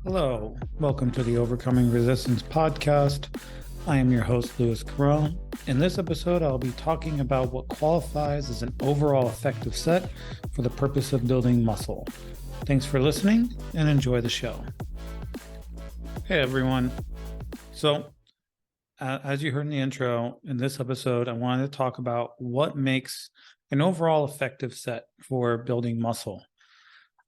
Hello, welcome to the Overcoming Resistance podcast. I am your host, Louis Carone. In this episode, I'll be talking about what qualifies as an overall effective set for the purpose of building muscle. Thanks for listening and enjoy the show. Hey, everyone. So, as you heard in the intro, in this episode, I wanted to talk about what makes an overall effective set for building muscle.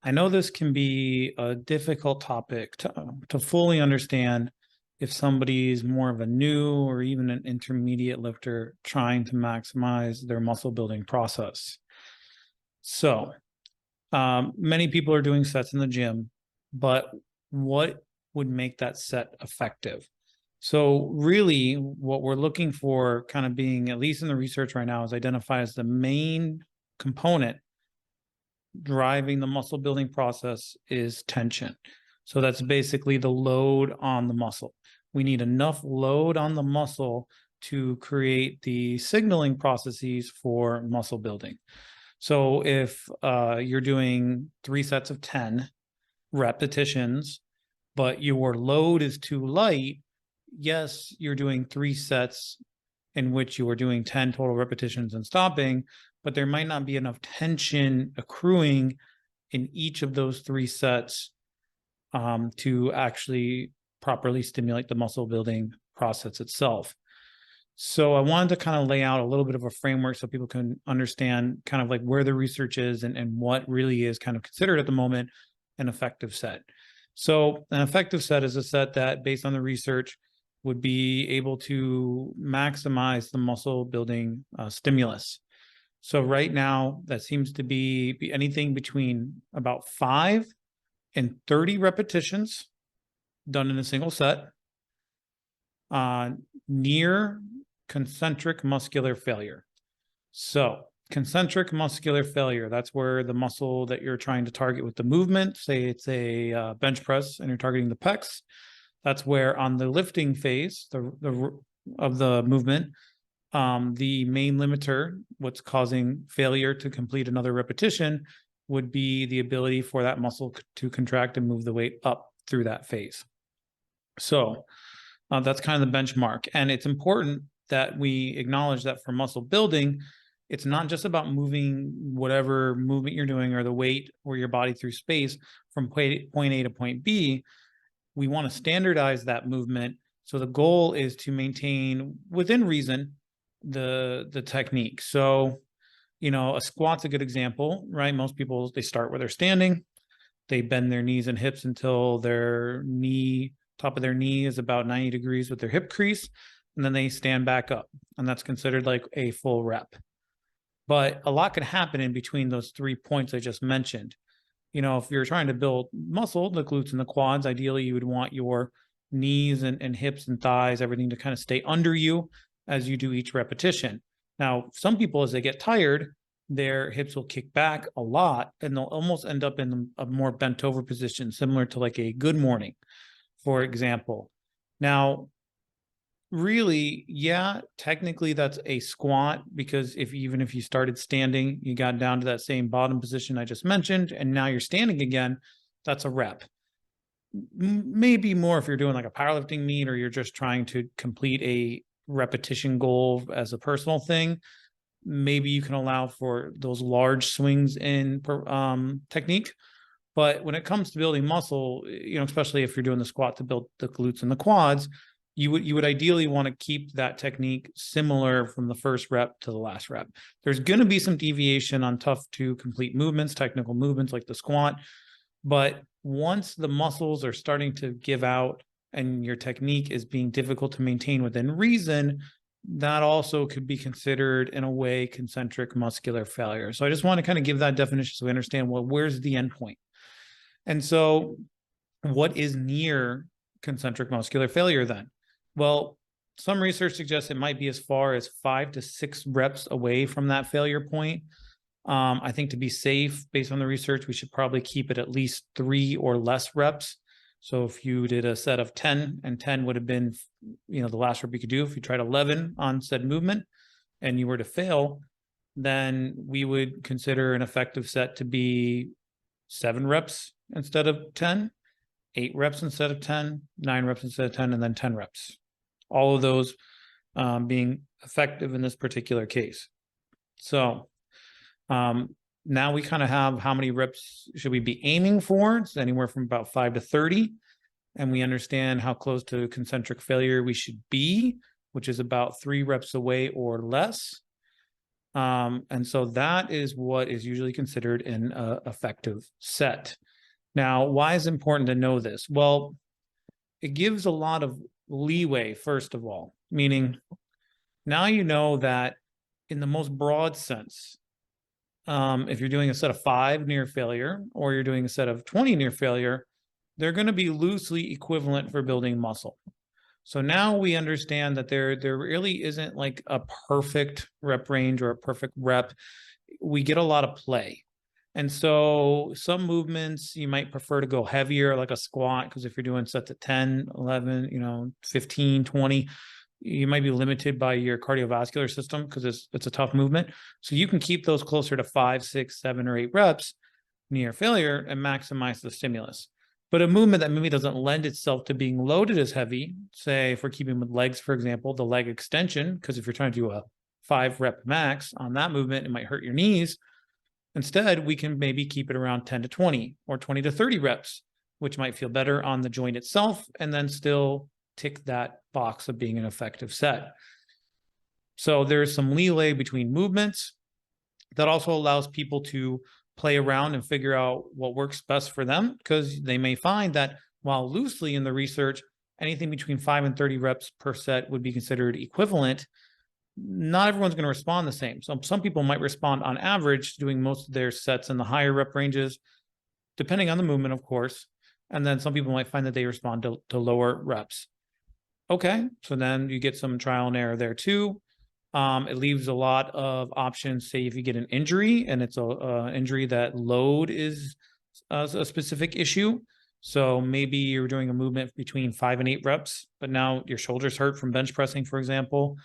I know this can be a difficult topic to fully understand if somebody's more of a new or even an intermediate lifter trying to maximize their muscle building process. So, many people are doing sets in the gym, but what would make that set effective? So, really, what we're looking for, kind of being, at least in the research right now, is identify as the main component driving the muscle building process is tension. So that's basically the load on the muscle. We need enough load on the muscle to create the signaling processes for muscle building. So if you're doing 3 sets of 10 repetitions, but your load is too light, yes, you're doing 3 sets in which you are doing 10 total repetitions and stopping, but there might not be enough tension accruing in each of those 3 sets to actually properly stimulate the muscle building process itself. So I wanted to kind of lay out a little bit of a framework so people can understand kind of like where the research is and what really is kind of considered at the moment an effective set. So an effective set is a set that, based on the research, would be able to maximize the muscle building stimulus. So right now, that seems to be anything between about 5 and 30 repetitions done in a single set, near concentric muscular failure. So concentric muscular failure, that's where the muscle that you're trying to target with the movement, say it's a bench press and you're targeting the pecs, that's where on the lifting phase of the movement, the main limiter, what's causing failure to complete another repetition, would be the ability for that muscle to contract and move the weight up through that phase. So that's kind of the benchmark. And it's important that we acknowledge that for muscle building, it's not just about moving whatever movement you're doing or the weight or your body through space from point A to point B. We want to standardize that movement. So the goal is to maintain, within reason, the technique. So, a squat's a good example, right? Most people, they start where they're standing. They bend their knees and hips until top of their knee is about 90 degrees with their hip crease. And then they stand back up. And that's considered like a full rep. But a lot can happen in between those 3 points I just mentioned. If you're trying to build muscle, the glutes and the quads, ideally you would want your knees and hips and thighs, everything to kind of stay under you as you do each repetition. Now, some people, as they get tired, their hips will kick back a lot and they'll almost end up in a more bent over position, similar to like a good morning, for example. Now, really, yeah, technically that's a squat, because even if you started standing, you got down to that same bottom position I just mentioned, and now you're standing again, that's a rep. Maybe more if you're doing like a powerlifting meet or you're just trying to complete a repetition goal as a personal thing. Maybe you can allow for those large swings in technique. But when it comes to building muscle, especially if you're doing the squat to build the glutes and the quads, you would ideally want to keep that technique similar from the first rep to the last rep. There's going to be some deviation on tough to complete movements, technical movements like the squat. But once the muscles are starting to give out and your technique is being difficult to maintain within reason, that also could be considered, in a way, concentric muscular failure. So I just want to kind of give that definition so we understand, well, where's the end point? And so what is near concentric muscular failure then? Well, some research suggests it might be as far as 5 to 6 reps away from that failure point. I think to be safe, based on the research, we should probably keep it at least 3 or less reps. So if you did a set of 10, and 10 would have been, the last rep you could do. If you tried 11 on said movement and you were to fail, then we would consider an effective set to be 7 reps instead of 10. 8 reps instead of 10, 9 reps instead of 10, and then 10 reps. All of those being effective in this particular case. So now we kind of have how many reps should we be aiming for? It's anywhere from about 5 to 30. And we understand how close to concentric failure we should be, which is about 3 reps away or less. And so that is what is usually considered an effective set. Now, why is it important to know this? Well, it gives a lot of leeway, first of all, meaning now you know that in the most broad sense, if you're doing a set of 5 near failure or you're doing a set of 20 near failure, they're going to be loosely equivalent for building muscle. So now we understand that there really isn't like a perfect rep range or a perfect rep. We get a lot of play. And so some movements you might prefer to go heavier, like a squat, because if you're doing sets at 10, 11, 15, 20, you might be limited by your cardiovascular system because it's a tough movement. So you can keep those closer to 5, 6, 7, or 8 reps near failure and maximize the stimulus. But a movement that maybe doesn't lend itself to being loaded as heavy, say if we're keeping with legs, for example, the leg extension, because if you're trying to do a 5 rep max on that movement, it might hurt your knees. Instead, we can maybe keep it around 10 to 20 or 20 to 30 reps, which might feel better on the joint itself, and then still tick that box of being an effective set. So there's some leeway between movements that also allows people to play around and figure out what works best for them, because they may find that while loosely in the research, anything between 5 and 30 reps per set would be considered equivalent. Not everyone's going to respond the same. So some people might respond on average doing most of their sets in the higher rep ranges, depending on the movement, of course. And then some people might find that they respond to lower reps. Okay, so then you get some trial and error there too. It leaves a lot of options. Say if you get an injury and it's a injury that load is a specific issue. So maybe you're doing a movement between 5 and 8 reps, but now your shoulders hurt from bench pressing, for example.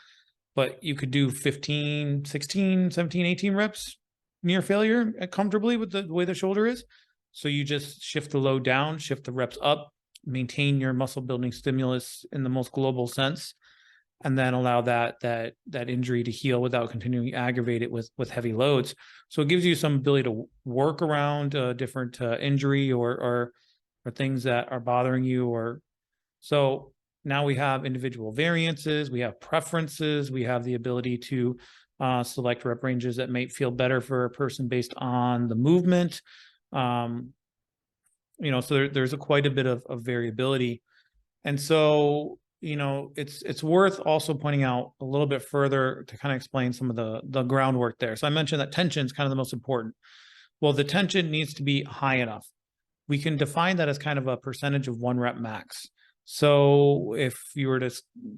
But you could do 15, 16, 17, 18 reps near failure comfortably with the way the shoulder is. So you just shift the load down, shift the reps up, maintain your muscle building stimulus in the most global sense, and then allow that injury to heal without continuing to aggravate it with heavy loads. So it gives you some ability to work around different injury or things that are bothering you. Or so now we have individual variances, we have preferences, we have the ability to select rep ranges that may feel better for a person based on the movement. So there's quite a bit of variability. And so it's worth also pointing out a little bit further to kind of explain some of the groundwork there. So I mentioned that tension is kind of the most important. Well, the tension needs to be high enough. We can define that as kind of a percentage of 1 rep max. So if you were to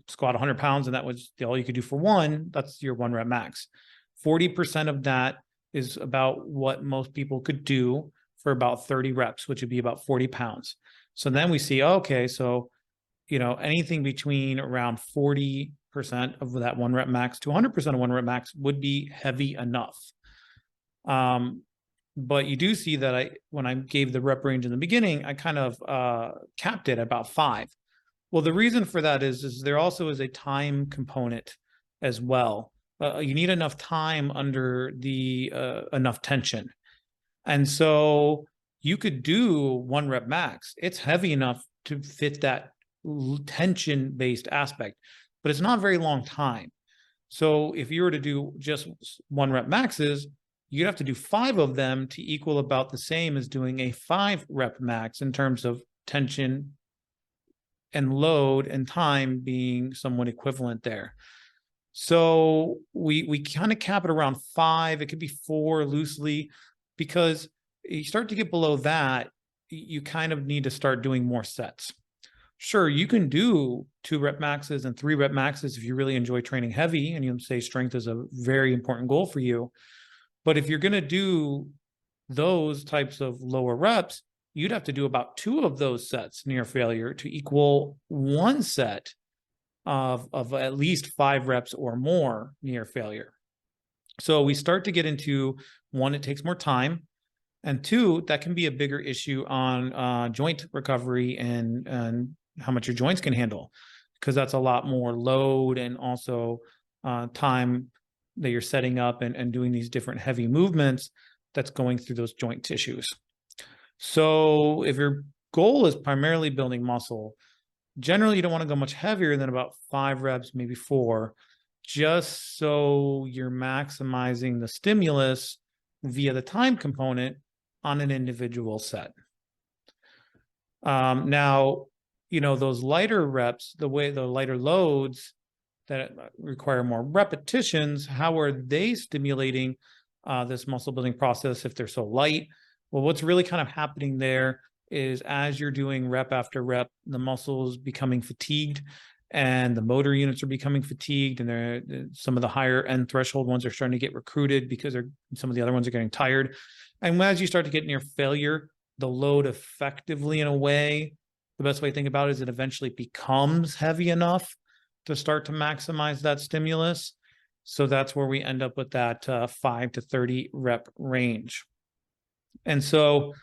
squat 100 pounds and that was all you could do for 1, that's your 1 rep max. 40% of that is about what most people could do for about 30 reps, which would be about 40 pounds. So then we see, okay, so anything between around 40% of that 1 rep max to 100% of 1 rep max would be heavy enough. But you do see that when I gave the rep range in the beginning, I kind of capped it at about 5. Well, the reason for that is there also is a time component as well. You need enough time under the enough tension. And so you could do 1 rep max. It's heavy enough to fit that tension-based aspect, but it's not a very long time. So if you were to do just 1 rep maxes, you'd have to do 5 of them to equal about the same as doing a 5 rep max in terms of tension and load and time being somewhat equivalent there. So we kind of cap it around 5. It could be 4 loosely, because you start to get below that, you kind of need to start doing more sets. Sure, you can do 2 rep maxes and 3 rep maxes if you really enjoy training heavy and you say strength is a very important goal for you. But if you're going to do those types of lower reps, you'd have to do about 2 of those sets near failure to equal 1 set of at least 5 reps or more near failure. So we start to get into, one, it takes more time. And two, that can be a bigger issue on joint recovery and how much your joints can handle, because that's a lot more load and also time that you're setting up and doing these different heavy movements that's going through those joint tissues. So if your goal is primarily building muscle, generally you don't want to go much heavier than about 5 reps, maybe 4, just so you're maximizing the stimulus via the time component on an individual set. Now, those lighter reps, the lighter loads that require more repetitions, how are they stimulating this muscle building process if they're so light? Well, what's really kind of happening there is as you're doing rep after rep, the muscles becoming fatigued and the motor units are becoming fatigued, and some of the higher end threshold ones are starting to get recruited because some of the other ones are getting tired. And as you start to get near failure, the load effectively, in a way, the best way to think about it is it eventually becomes heavy enough to start to maximize that stimulus. So that's where we end up with that 5 to 30 rep range. And so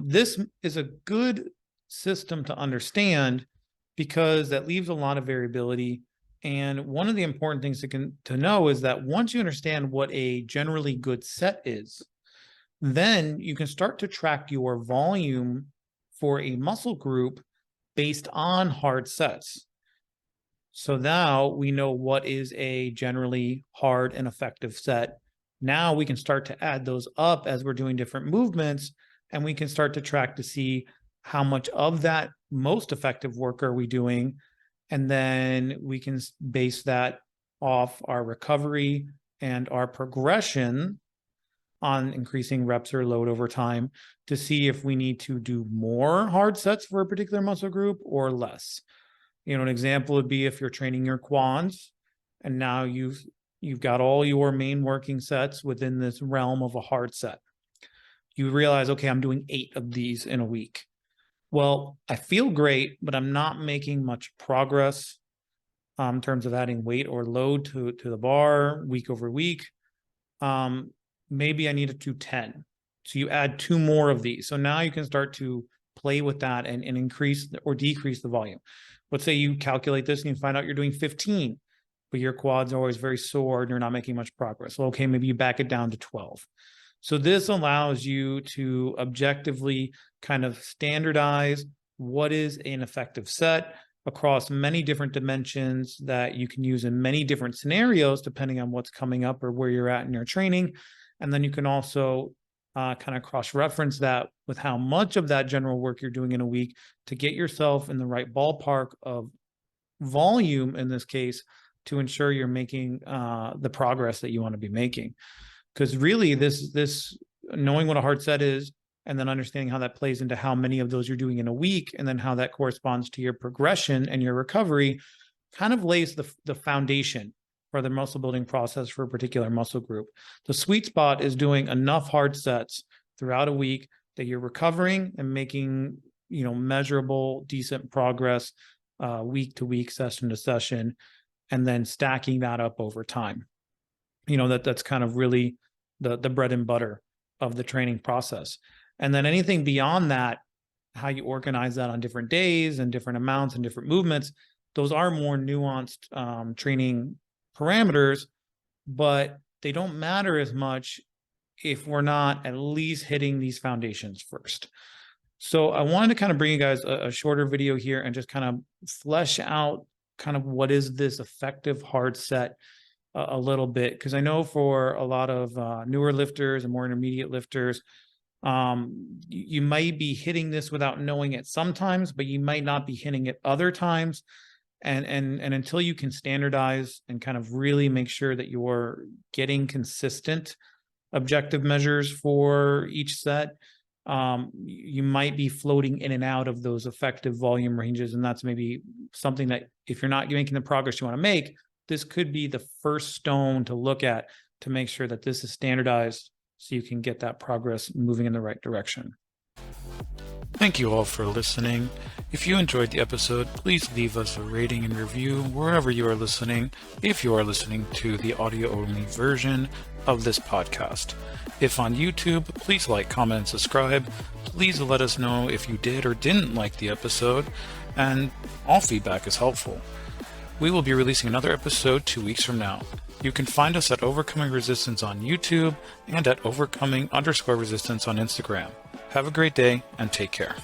this is a good system to understand because that leaves a lot of variability. And one of the important things to know is that once you understand what a generally good set is, then you can start to track your volume for a muscle group based on hard sets. So now we know what is a generally hard and effective set. Now we can start to add those up as we're doing different movements, and we can start to track to see how much of that most effective work are we doing. And then we can base that off our recovery and our progression on increasing reps or load over time to see if we need to do more hard sets for a particular muscle group or less. An example would be if you're training your quads and now you've got all your main working sets within this realm of a hard set. You realize, okay, I'm doing 8 of these in a week. Well, I feel great, but I'm not making much progress in terms of adding weight or load to the bar week over week. Maybe I need to do 10. So you add 2 more of these. So now you can start to play with that and increase or decrease the volume. Let's say you calculate this and you find out you're doing 15, but your quads are always very sore and you're not making much progress. Well, okay, maybe you back it down to 12. So this allows you to objectively kind of standardize what is an effective set across many different dimensions that you can use in many different scenarios, depending on what's coming up or where you're at in your training. And then you can also kind of cross-reference that with how much of that general work you're doing in a week to get yourself in the right ballpark of volume, in this case, to ensure you're making the progress that you want to be making. Because really, this knowing what a hard set is and then understanding how that plays into how many of those you're doing in a week and then how that corresponds to your progression and your recovery kind of lays the foundation for the muscle building process for a particular muscle group. The sweet spot is doing enough hard sets throughout a week that you're recovering and making, measurable, decent progress week to week, session to session, and then stacking that up over time. That's kind of really the bread and butter of the training process. And then anything beyond that, how you organize that on different days and different amounts and different movements, those are more nuanced training parameters, but they don't matter as much if we're not at least hitting these foundations first. So I wanted to kind of bring you guys a shorter video here and just kind of flesh out kind of what is this effective hard set a little bit, because I know for a lot of newer lifters and more intermediate lifters, you might be hitting this without knowing it sometimes, but you might not be hitting it other times. And until you can standardize and kind of really make sure that you're getting consistent objective measures for each set, you might be floating in and out of those effective volume ranges. And that's maybe something that if you're not making the progress you want to make, this could be the first stone to look at to make sure that this is standardized so you can get that progress moving in the right direction. Thank you all for listening. If you enjoyed the episode, please leave us a rating and review wherever you are listening, if you are listening to the audio-only version of this podcast. If on YouTube, please like, comment, and subscribe. Please let us know if you did or didn't like the episode, and all feedback is helpful. We will be releasing another episode 2 weeks from now. You can find us at Overcoming Resistance on YouTube and at Overcoming_Resistance on Instagram. Have a great day and take care.